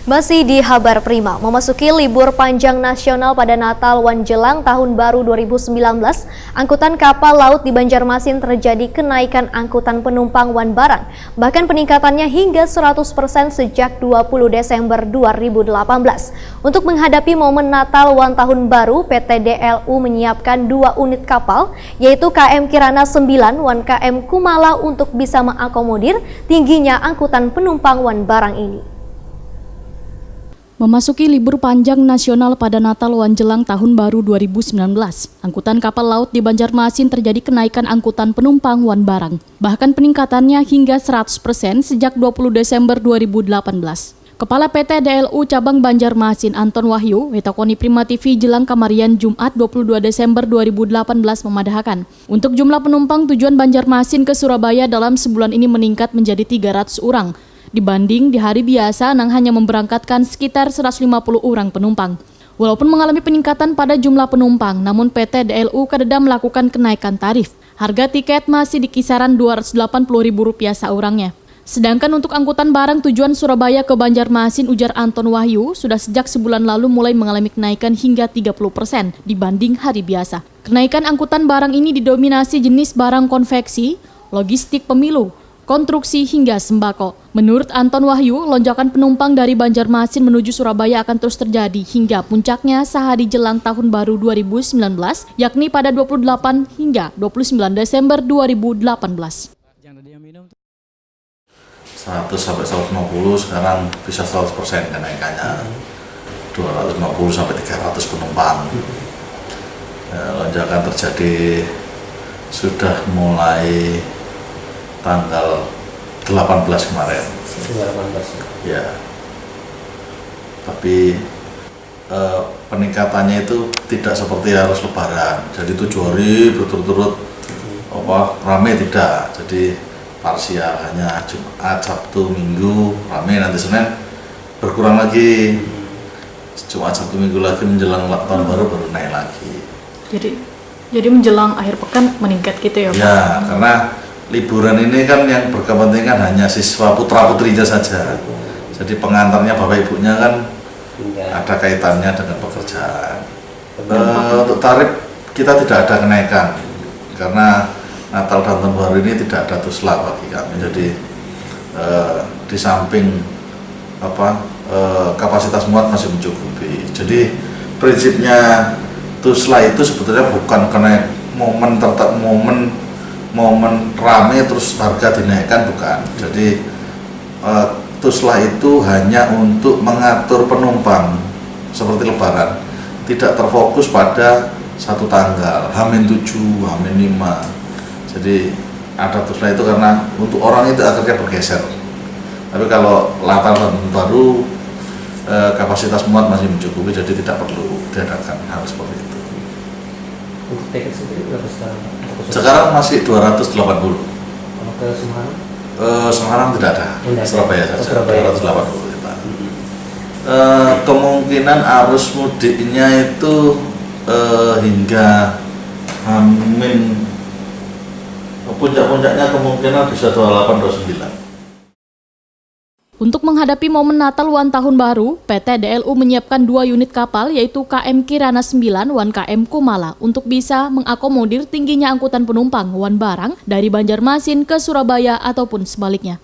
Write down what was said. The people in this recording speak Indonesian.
Masih di Kabar Prima, memasuki libur panjang nasional pada Natal menjelang Tahun Baru 2019, angkutan kapal laut di Banjarmasin terjadi kenaikan angkutan penumpang wan barang. Bahkan peningkatannya hingga 100% sejak 20 Desember 2018. Untuk menghadapi momen Natal wan Tahun Baru, PT DLU menyiapkan 2 unit kapal, yaitu KM Kirana 9 wan KM Kumala untuk bisa mengakomodir tingginya angkutan penumpang wan barang ini. Memasuki libur panjang nasional pada Natal menjelang Tahun Baru 2019, angkutan kapal laut di Banjarmasin terjadi kenaikan angkutan penumpang wan barang. Bahkan peningkatannya hingga 100% sejak 20 Desember 2018. Kepala PT DLU Cabang Banjarmasin Anton Wahyu, Wetakoni Prima TV Jelang Kamarian Jumat 22 Desember 2018 memadahkan, untuk jumlah penumpang tujuan Banjarmasin ke Surabaya dalam sebulan ini meningkat menjadi 300 orang. Dibanding di hari biasa, Nang hanya memberangkatkan sekitar 150 orang penumpang. Walaupun mengalami peningkatan pada jumlah penumpang, namun PT DLU Kadeda melakukan kenaikan tarif. Harga tiket masih di kisaran Rp280.000 seorangnya. Sedangkan untuk angkutan barang tujuan Surabaya ke Banjarmasin, ujar Anton Wahyu, sudah sejak sebulan lalu mulai mengalami kenaikan hingga 30% dibanding hari biasa. Kenaikan angkutan barang ini didominasi jenis barang konveksi, logistik pemilu, konstruksi hingga sembako. Menurut Anton Wahyu, lonjakan penumpang dari Banjarmasin menuju Surabaya akan terus terjadi hingga puncaknya sehari jelang Tahun Baru 2019, yakni pada 28 hingga 29 Desember 2018. 100 sampai 150, sekarang bisa 100% kenaikannya. 250 sampai 300 penumpang. Lonjakan terjadi sudah mulai tanggal 18 kemarin. 18. Ya. Tapi peningkatannya itu tidak seperti harus lebaran. Jadi 7 hari berturut-turut rame, tidak. Jadi parsial, hanya Jumat, Sabtu, Minggu rame, nanti Senin berkurang lagi. Jumat, Sabtu, Minggu lagi menjelang tahun baru naik lagi. Jadi menjelang akhir pekan meningkat gitu ya Pak? Ya, karena liburan ini kan yang berkepentingan hanya siswa putra-putrinya saja. Jadi pengantarnya bapak ibunya kan ada kaitannya dengan pekerjaan. Untuk tarif kita tidak ada kenaikan karena Natal dan Tahun Baru ini tidak ada tusla bagi kami. Jadi di samping kapasitas muat masih mencukupi. Jadi prinsipnya tusla itu sebetulnya bukan karena momen rame terus harga dinaikkan, bukan. Jadi tusla itu hanya untuk mengatur penumpang seperti lebaran, tidak terfokus pada satu tanggal, H-7, H-5. Jadi ada tusla itu karena untuk orang itu akhirnya bergeser. Tapi kalau Natal dan Baru kapasitas muat masih mencukupi, jadi tidak perlu diadakan hal seperti itu. Untuk tiket sendiri berapa sekarang? Sekarang masih 280. Kalau ke Semarang? Semarang tidak ada. Surabaya saja. 280 kita. Kemungkinan arus mudiknya itu hingga puncak-puncaknya kemungkinan bisa 28-29. Untuk menghadapi momen Natal wan Tahun Baru, PT DLU menyiapkan 2 unit kapal yaitu KM Kirana 9 wan KM Kumala untuk bisa mengakomodir tingginya angkutan penumpang wan barang dari Banjarmasin ke Surabaya ataupun sebaliknya.